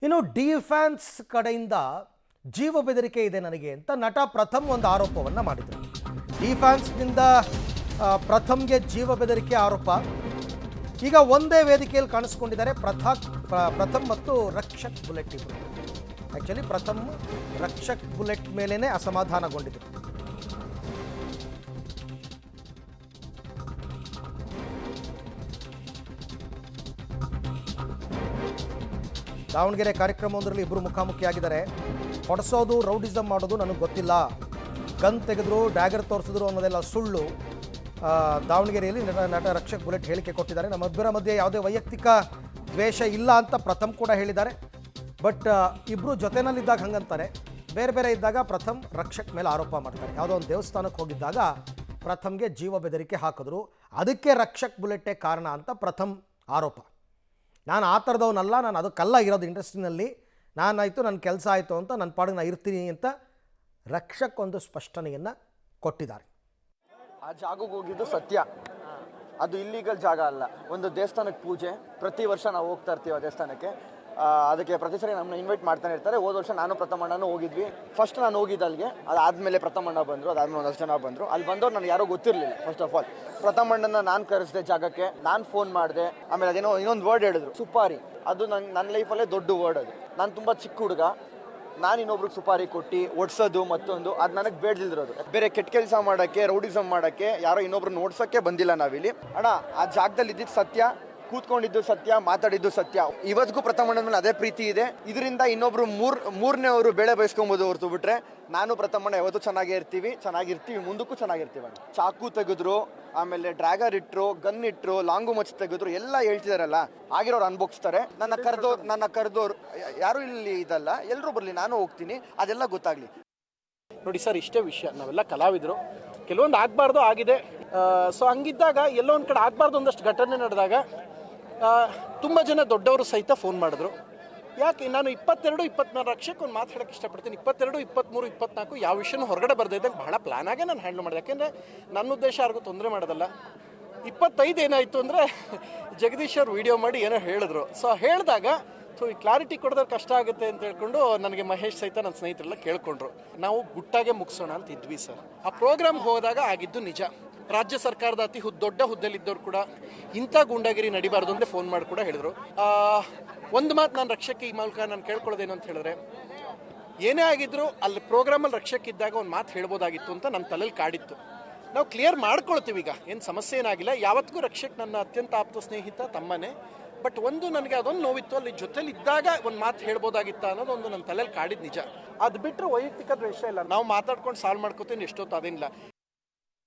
ಇನ್ನು ಡಿಫೆನ್ಸ್ ಕಡೆಯಿಂದ ಜೀವ ಬೆದರಿಕೆ ಇದೆ ನನಗೆ ಅಂತ ನಟ ಪ್ರಥಮ್ ಒಂದು ಆರೋಪವನ್ನು ಮಾಡಿದರು. ಡಿಫೆನ್ಸ್ನಿಂದ ಪ್ರಥಮ್ಗೆ ಜೀವ ಬೆದರಿಕೆ ಆರೋಪ ಈಗ ಒಂದೇ ವೇದಿಕೆಯಲ್ಲಿ ಕಾಣಿಸ್ಕೊಂಡಿದ್ದಾರೆ. ಪ್ರಥಮ್ ಮತ್ತು ರಕ್ಷಕ್ ಬುಲೆಟ್ ಇಬ್ಬರು. ಆ್ಯಕ್ಚುಲಿ ಪ್ರಥಮ್ ರಕ್ಷಕ್ ಬುಲೆಟ್ ಮೇಲೇ ಅಸಮಾಧಾನಗೊಂಡಿದ್ದರು. ದಾವಣಗೆರೆ ಕಾರ್ಯಕ್ರಮವೊಂದರಲ್ಲಿ ಇಬ್ಬರು ಮುಖಾಮುಖಿಯಾಗಿದ್ದಾರೆ. ಹೊಡೆಸೋದು ರೌಡಿಸಮ್ ಮಾಡೋದು ನನಗೆ ಗೊತ್ತಿಲ್ಲ, ಗನ್ ತೆಗೆದ್ರು ಡ್ಯಾಗರ್ ತೋರಿಸಿದ್ರು ಅನ್ನೋದೆಲ್ಲ ಸುಳ್ಳು. ದಾವಣಗೆರೆಯಲ್ಲಿ ನಟ ರಕ್ಷಕ್ ಬುಲೆಟ್ ಹೇಳಿಕೆ ಕೊಟ್ಟಿದ್ದಾರೆ. ನಮ್ಮಿಬ್ಬರ ಮಧ್ಯೆ ಯಾವುದೇ ವೈಯಕ್ತಿಕ ದ್ವೇಷ ಇಲ್ಲ ಅಂತ ಪ್ರಥಮ್ ಕೂಡ ಹೇಳಿದ್ದಾರೆ. ಬಟ್ ಇಬ್ಬರು ಜೊತೆನಲ್ಲಿದ್ದಾಗ ಹಂಗಂತಾರೆ, ಬೇರೆ ಬೇರೆ ಇದ್ದಾಗ ಪ್ರಥಮ್ ರಕ್ಷಕ್ ಮೇಲೆ ಆರೋಪ ಮಾಡ್ತಾರೆ. ಯಾವುದೋ ಒಂದು ದೇವಸ್ಥಾನಕ್ಕೆ ಹೋಗಿದ್ದಾಗ ಪ್ರಥಮ್ಗೆ ಜೀವ ಬೆದರಿಕೆ ಹಾಕಿದ್ರು, ಅದಕ್ಕೆ ರಕ್ಷಕ್ ಬುಲೆಟ್ಟೇ ಕಾರಣ ಅಂತ ಪ್ರಥಮ್ ಆರೋಪ. ನಾನು ಆ ಥರದವನಲ್ಲ, ನಾನು ಅದಕ್ಕೆಲ್ಲ ಇರೋದು ಇಂಡಸ್ಟ್ರಿನಲ್ಲಿ, ನಾನಾಯಿತು ನನ್ನ ಕೆಲಸ ಆಯಿತು ಅಂತ ನನ್ನ ಪಾಡಿಗೆ ನಾನು ಇರ್ತೀನಿ ಅಂತ ರಕ್ಷಕ್ ಒಂದು ಸ್ಪಷ್ಟನೆಯನ್ನು ಕೊಟ್ಟಿದ್ದಾರೆ. ಆ ಜಾಗಕ್ಕೆ ಹೋಗಿದ್ದು ಸತ್ಯ, ಅದು ಇಲ್ಲಿಗಲ್ ಜಾಗ ಅಲ್ಲ. ಒಂದು ದೇವಸ್ಥಾನಕ್ಕೆ ಪೂಜೆ, ಪ್ರತಿ ವರ್ಷ ನಾವು ಹೋಗ್ತಾ ಇರ್ತೀವಿ ಆ ದೇವಸ್ಥಾನಕ್ಕೆ. ಅದಕ್ಕೆ ಪ್ರತಿ ಸರಿ ನಮ್ಮನ್ನ ಇನ್ವೈಟ್ ಮಾಡ್ತಾನೆ ಇರ್ತಾರೆ. ಹೋದ ವರ್ಷ ನಾನು ಪ್ರಥಮಣ್ಣನೂ ಹೋಗಿದ್ವಿ. ಫಸ್ಟ್ ನಾನು ಹೋಗಿದ್ದು ಅಲ್ಲಿಗೆ, ಅದಾದಮೇಲೆ ಪ್ರಥಮಣ್ಣ ಬಂದರು, ಅದಾದಮೇಲೆ ಒಂದಷ್ಟು ಜನ ಬಂದರು. ಅಲ್ಲಿ ಬಂದವ್ರು ನನಗೆ ಯಾರೋ ಗೊತ್ತಿರಲಿಲ್ಲ. ಫಸ್ಟ್ ಆಫ್ ಆಲ್ ಪ್ರಥಮಣ್ಣನ ನಾನು ಕರೆಸಿದೆ ಜಾಗಕ್ಕೆ, ನಾನು ಫೋನ್ ಮಾಡಿದೆ. ಆಮೇಲೆ ಅದೇನೋ ಇನ್ನೊಂದು ವರ್ಡ್ ಹೇಳಿದ್ರು, ಸುಪಾರಿ. ಅದು ನನ್ನ ಲೈಫಲ್ಲೇ ದೊಡ್ಡ ವರ್ಡ್. ಅದು ನಾನು ತುಂಬ ಚಿಕ್ಕ ಹುಡುಗ, ನಾನು ಇನ್ನೊಬ್ರಿಗೆ ಸುಪಾರಿ ಕೊಟ್ಟು ಒಡ್ಸೋದು ಮತ್ತೊಂದು ಅದು ನನಗೆ ಬೇಡದಿರೋದು. ಬೇರೆ ಕೆಟ್ಟ ಕೆಲಸ ಮಾಡೋಕ್ಕೆ, ರೌಡಿಸಮ್ ಮಾಡೋಕ್ಕೆ, ಯಾರೋ ಇನ್ನೊಬ್ರನ್ನ ಓಡಿಸೋಕ್ಕೆ ಬಂದಿಲ್ಲ ನಾವಿಲ್ಲಿ. ಅಣ್ಣ ಆ ಜಾಗದಲ್ಲಿ ಇದ್ದಿದ್ದು ಸತ್ಯ, ಕೂತ್ಕೊಂಡಿದ್ದು ಸತ್ಯ, ಮಾತಾಡಿದ್ದು ಸತ್ಯ. ಇವತ್ತಿಗೂ ಪ್ರಥಮಣ್ಣನ ಮೇಲೆ ಅದೇ ಪ್ರೀತಿ ಇದೆ. ಇದರಿಂದ ಇನ್ನೊಬ್ರು ಮೂರನೇವರು ಬೆಳೆ ಬಯಸ್ಕೊಬೋದು ಹೊರತು ಬಿಟ್ರೆ ನಾನು ಪ್ರಥಮಣ್ಣ ಯಾವತ್ತೂ ಚೆನ್ನಾಗಿರ್ತೀವಿ, ಮುಂದಕ್ಕೂ ಚೆನ್ನಾಗಿರ್ತೀವಿ. ಚಾಕು ತೆಗೆದ್ರು, ಆಮೇಲೆ ಡ್ರ್ಯಾಗರ್ ಇಟ್ಟರು, ಗನ್ ಇಟ್ಟರು, ಲಾಂಗು ಮಚ್ಚು ತೆಗೆದ್ರು, ಎಲ್ಲ ಹೇಳ್ತಿದಾರಲ್ಲ, ಆಗಿರೋರು ಅನ್ಭೋಗಿಸ್ತಾರೆ. ನನ್ನ ಕರೆದೋರು ಯಾರು ಇಲ್ಲಿ ಇದಲ್ಲ, ಎಲ್ಲರೂ ಬರಲಿ, ನಾನು ಹೋಗ್ತೀನಿ, ಅದೆಲ್ಲ ಗೊತ್ತಾಗ್ಲಿ. ನೋಡಿ ಸರ್, ಇಷ್ಟೇ ವಿಷಯ. ನಾವೆಲ್ಲ ಕಲಾವಿದರು, ಕೆಲವೊಂದು ಆಗಬಾರ್ದು ಆಗಿದೆ. ಸೊ ಹಂಗಿದ್ದಾಗ ಎಲ್ಲೋ ಒಂದು ಕಡೆ ಆಗಬಾರ್ದು ಒಂದಷ್ಟು ಘಟನೆ ನಡೆದಾಗ ತುಂಬ ಜನ ದೊಡ್ಡವರು ಸಹಿತ ಫೋನ್ ಮಾಡಿದ್ರು. ಯಾಕೆ ನಾನು 22-24 ರಕ್ಷಕ್ಕೆ ಒಂದು ಮಾತು ಹೇಳೋಕ್ಕೆ ಇಷ್ಟಪಡ್ತೀನಿ. 22, 23, 24 ಯಾವ ವಿಷಯನೂ ಹೊರಗಡೆ ಬರ್ದಿದ್ದಾಗ ಬಹಳ ಪ್ಲಾನ್ ಆಗೇ ನಾನು ಹ್ಯಾಂಡಲ್ ಮಾಡಿದೆ. ಯಾಕೆಂದರೆ ನನ್ನ ಉದ್ದೇಶ ಯಾರಿಗೂ ತೊಂದರೆ ಮಾಡೋದಲ್ಲ. 25 ಏನಾಯಿತು ಅಂದರೆ ಜಗದೀಶ್ ಅವ್ರು ವೀಡಿಯೋ ಮಾಡಿ ಏನೋ ಹೇಳಿದ್ರು. ಸೊ ಹೇಳಿದಾಗ ಈ ಕ್ಲಾರಿಟಿ ಕೊಡೋದ್ರೆ ಕಷ್ಟ ಆಗುತ್ತೆ ಅಂತ ಹೇಳ್ಕೊಂಡು ನನಗೆ ಮಹೇಶ್ ಸಹಿತ ನನ್ನ ಸ್ನೇಹಿತರೆಲ್ಲ ಕೇಳ್ಕೊಂಡ್ರು. ನಾವು ಗುಟ್ಟಾಗೆ ಮುಗಿಸೋಣ ಅಂತ ಇದ್ವಿ ಸರ್. ಆ ಪ್ರೋಗ್ರಾಮ್ಗೆ ಹೋದಾಗ ಆಗಿದ್ದು ನಿಜ. ರಾಜ್ಯ ಸರ್ಕಾರದ ಅತಿ ದೊಡ್ಡ ಹುದ್ದೆಲಿದ್ದವ್ರು ಕೂಡ ಇಂಥ ಗೂಂಡಾಗಿರಿ ನಡಿಬಾರ್ದು ಅಂತ ಫೋನ್ ಮಾಡಿ ಕೂಡ ಹೇಳಿದ್ರು. ಒಂದು ಮಾತು ನಾನು ರಕ್ಷಕ್ಕೆ ಈ ಮೂಲಕ ನಾನು ಕೇಳ್ಕೊಳ್ಳೋದೇನು ಅಂತ ಹೇಳಿದ್ರೆ, ಏನೇ ಆಗಿದ್ರು ಅಲ್ಲಿ ಪ್ರೋಗ್ರಾಮಲ್ಲಿ ರಕ್ಷಕ್ಕಿದ್ದಾಗ ಒಂದು ಮಾತು ಹೇಳ್ಬೋದಾಗಿತ್ತು ಅಂತ ನನ್ನ ತಲೆಯಲ್ಲಿ ಕಾಡಿತ್ತು. ನಾವು ಕ್ಲಿಯರ್ ಮಾಡ್ಕೊಳ್ತೀವಿ, ಈಗ ಏನು ಸಮಸ್ಯೆ ಏನಾಗಿಲ್ಲ. ಯಾವತ್ತಿಗೂ ರಕ್ಷಕ್ ನನ್ನ ಅತ್ಯಂತ ಆಪ್ತ ಸ್ನೇಹಿತ, ತಮ್ಮನೇ. ಬಟ್ ಒಂದು ನನಗೆ ಅದೊಂದು ನೋವಿತ್ತು, ಅಲ್ಲಿ ಜೊತೆಲಿ ಇದ್ದಾಗ ಒಂದು ಮಾತು ಹೇಳ್ಬೋದಾಗಿತ್ತ ಅನ್ನೋದು ಒಂದು ನನ್ನ ತಲೆಯಲ್ಲಿ ಕಾಡಿದ್ದು ನಿಜ. ಅದು ಬಿಟ್ಟರೆ ವೈಯಕ್ತಿಕ ದ್ವೇಷ ಇಲ್ಲ, ನಾವು ಮಾತಾಡ್ಕೊಂಡು ಸಾಲ್ವ್ ಮಾಡ್ಕೋತೀನಿ ಎಷ್ಟೊತ್ತು, ಅದೇನಿಲ್ಲ.